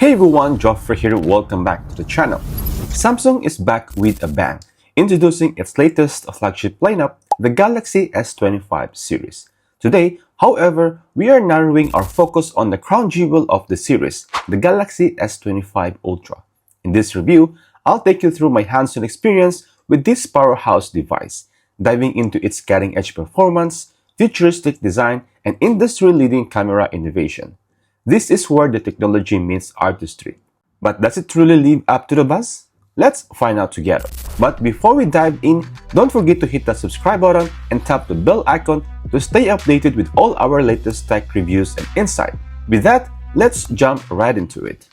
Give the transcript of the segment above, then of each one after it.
Hey everyone, Joffrey here, welcome back to the channel. Samsung is back with a bang, introducing its latest flagship lineup, the Galaxy S25 series. Today, however, we are narrowing our focus on the crown jewel of the series, the Galaxy S25 Ultra. In this review, I'll take you through my hands-on experience with this powerhouse device, diving into its cutting-edge performance, futuristic design, and industry-leading camera innovation. This is where the technology meets artistry. But does it truly live up to the buzz? Let's find out together. But before we dive in, don't forget to hit the subscribe button and tap the bell icon to stay updated with all our latest tech reviews and insight. With that, let's jump right into it.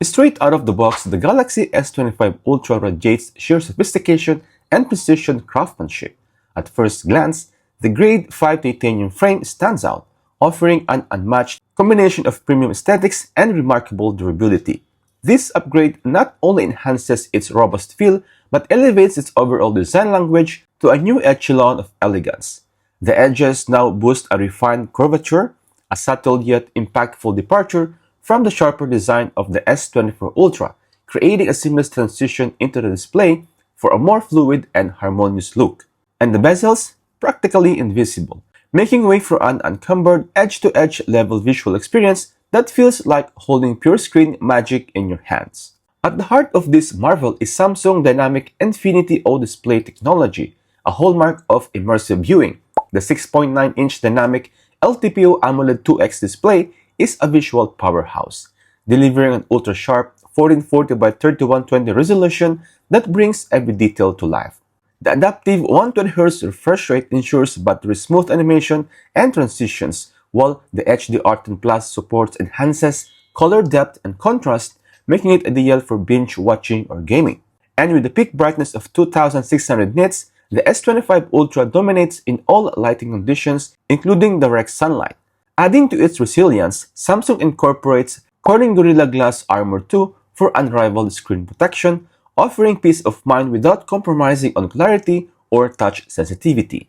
Straight out of the box, the Galaxy S25 Ultra radiates sheer sophistication and precision craftsmanship. At first glance, the Grade 5 titanium frame stands out, offering an unmatched combination of premium aesthetics and remarkable durability. This upgrade not only enhances its robust feel, but elevates its overall design language to a new echelon of elegance. The edges now boast a refined curvature, a subtle yet impactful departure from the sharper design of the S24 Ultra, creating a seamless transition into the display for a more fluid and harmonious look. And the bezels, practically invisible, making way for an unencumbered edge-to-edge level visual experience that feels like holding pure screen magic in your hands. At the heart of this marvel is Samsung Dynamic Infinity O display technology, a hallmark of immersive viewing. The 6.9-inch Dynamic LTPO AMOLED 2X display is a visual powerhouse, delivering an ultra-sharp 1440 by 3120 resolution that brings every detail to life. The adaptive 120Hz refresh rate ensures buttery smooth animation and transitions, while the HDR10 Plus supports enhances color depth and contrast, making it ideal for binge watching or gaming. And with a peak brightness of 2600 nits, the S25 Ultra dominates in all lighting conditions, including direct sunlight. Adding to its resilience, Samsung incorporates Corning Gorilla Glass Armor 2 for unrivaled screen protection, offering peace of mind without compromising on clarity or touch sensitivity.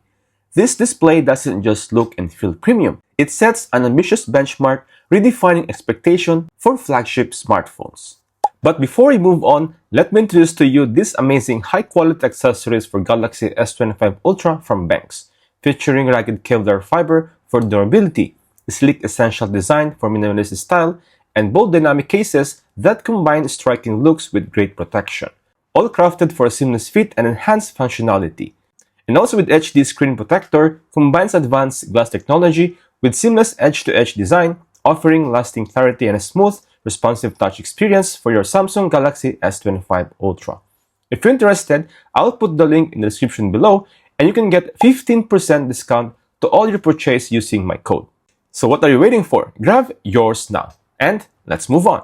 This display doesn't just look and feel premium, it sets an ambitious benchmark, redefining expectation for flagship smartphones. But before we move on, let me introduce to you these amazing high-quality accessories for Galaxy S25 Ultra from Benks, featuring rugged Kevlar fiber for durability, sleek essential design for minimalist style, and bold dynamic cases that combine striking looks with great protection, all crafted for a seamless fit and enhanced functionality. And also with HD Screen Protector, combines advanced glass technology with seamless edge-to-edge design, offering lasting clarity and a smooth, responsive touch experience for your Samsung Galaxy S25 Ultra. If you're interested, I'll put the link in the description below and you can get 15% discount to all your purchase using my code. So what are you waiting for? Grab yours now. And let's move on.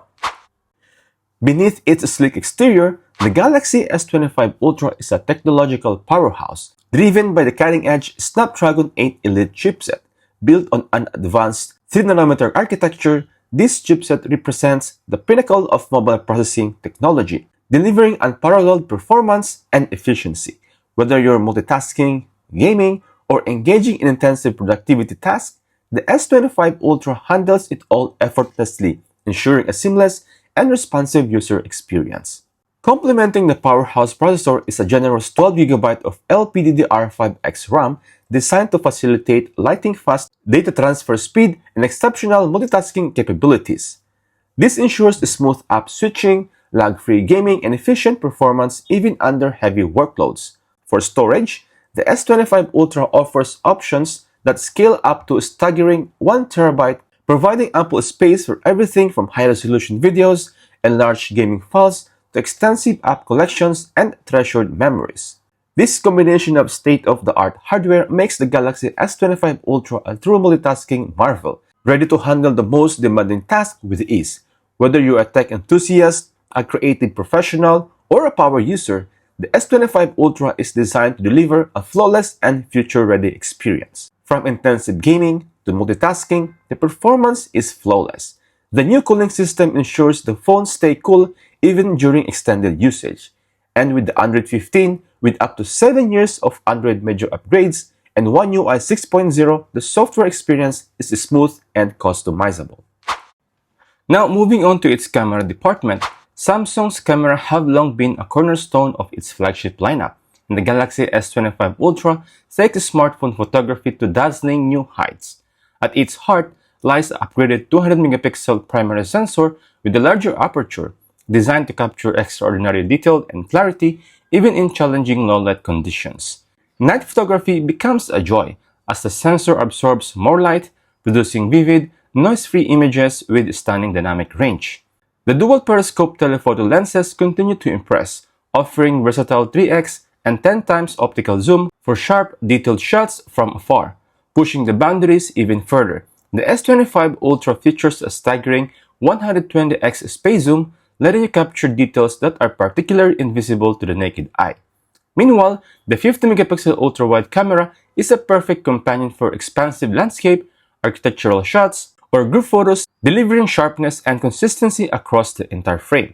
Beneath its sleek exterior, the Galaxy S25 Ultra is a technological powerhouse, driven by the cutting-edge Snapdragon 8 Elite chipset. Built on an advanced 3nm architecture, this chipset represents the pinnacle of mobile processing technology, delivering unparalleled performance and efficiency. Whether you're multitasking, gaming, or engaging in intensive productivity tasks, the S25 Ultra handles it all effortlessly, ensuring a seamless and responsive user experience. Complementing the powerhouse processor is a generous 12GB of LPDDR5X RAM designed to facilitate lightning-fast data transfer speed and exceptional multitasking capabilities. This ensures smooth app switching, lag-free gaming, and efficient performance even under heavy workloads. For storage, the S25 Ultra offers options that scale up to a staggering 1TB, providing ample space for everything from high-resolution videos and large gaming files to extensive app collections and treasured memories. This combination of state-of-the-art hardware makes the Galaxy S25 Ultra a true multitasking marvel, ready to handle the most demanding tasks with ease. Whether you're a tech enthusiast, a creative professional, or a power user, the S25 Ultra is designed to deliver a flawless and future-ready experience. From intensive gaming to multitasking, the performance is flawless. The new cooling system ensures the phone stays cool even during extended usage. And with the Android 15, with up to 7 years of Android major upgrades and One UI 6.0, the software experience is smooth and customizable. Now, moving on to its camera department, Samsung's camera have long been a cornerstone of its flagship lineup, and the Galaxy S25 Ultra takes smartphone photography to dazzling new heights. At its heart lies the upgraded 200-megapixel primary sensor with a larger aperture, designed to capture extraordinary detail and clarity even in challenging low-light conditions. Night photography becomes a joy as the sensor absorbs more light, producing vivid, noise-free images with stunning dynamic range. The dual periscope telephoto lenses continue to impress, offering versatile 3x and 10 times optical zoom for sharp, detailed shots from afar, pushing the boundaries even further. The S25 Ultra features a staggering 120x space zoom, letting you capture details that are particularly invisible to the naked eye. Meanwhile, the 50-megapixel ultra-wide camera is a perfect companion for expansive landscape, architectural shots, or group photos, delivering sharpness and consistency across the entire frame.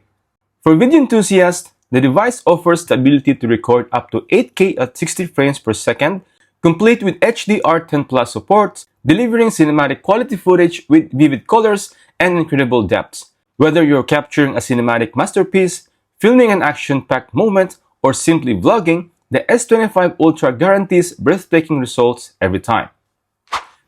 For video enthusiasts, the device offers the ability to record up to 8K at 60 frames per second, complete with HDR10+ support, delivering cinematic quality footage with vivid colors and incredible depths. Whether you're capturing a cinematic masterpiece, filming an action-packed moment, or simply vlogging, the S25 Ultra guarantees breathtaking results every time.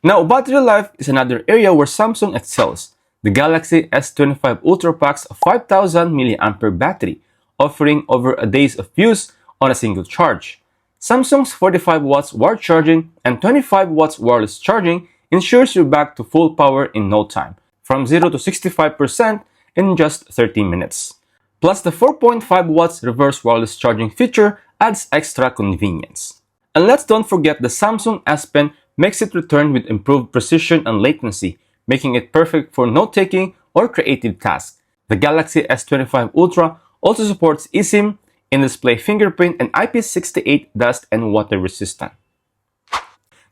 Now, battery life is another area where Samsung excels. The Galaxy S25 Ultra packs a 5000 mAh battery, offering over a day of use on a single charge. Samsung's 45 watts wired charging and 25 watts wireless charging ensures you're back to full power in no time, from 0 to 65% in just 30 minutes. Plus, the 4.5 watts reverse wireless charging feature adds extra convenience. And let's don't forget the Samsung S Pen makes it return with improved precision and latency, making it perfect for note-taking or creative tasks. The Galaxy S25 Ultra also supports eSIM, in-display fingerprint, and IP68 dust and water resistant.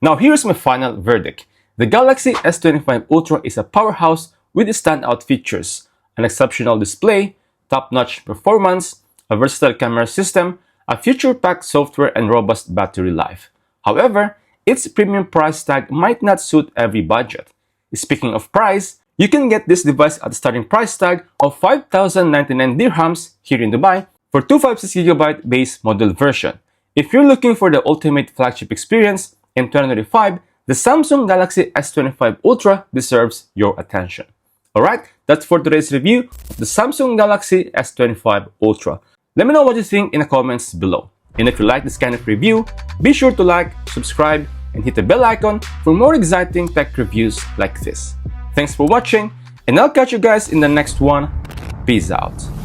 Now here's my final verdict. The Galaxy S25 Ultra is a powerhouse with standout features, an exceptional display, top-notch performance, a versatile camera system, a feature-packed software, and robust battery life. However, its premium price tag might not suit every budget. Speaking of price, you can get this device at the starting price tag of 5,099 dirhams here in Dubai for 256GB base model version. If you're looking for the ultimate flagship experience in 2025, the Samsung Galaxy S25 Ultra deserves your attention. Alright, that's for today's review of the Samsung Galaxy S25 Ultra. Let me know what you think in the comments below. And if you like this kind of review, be sure to like, subscribe, and hit the bell icon for more exciting tech reviews like this. Thanks for watching, and I'll catch you guys in the next one. Peace out.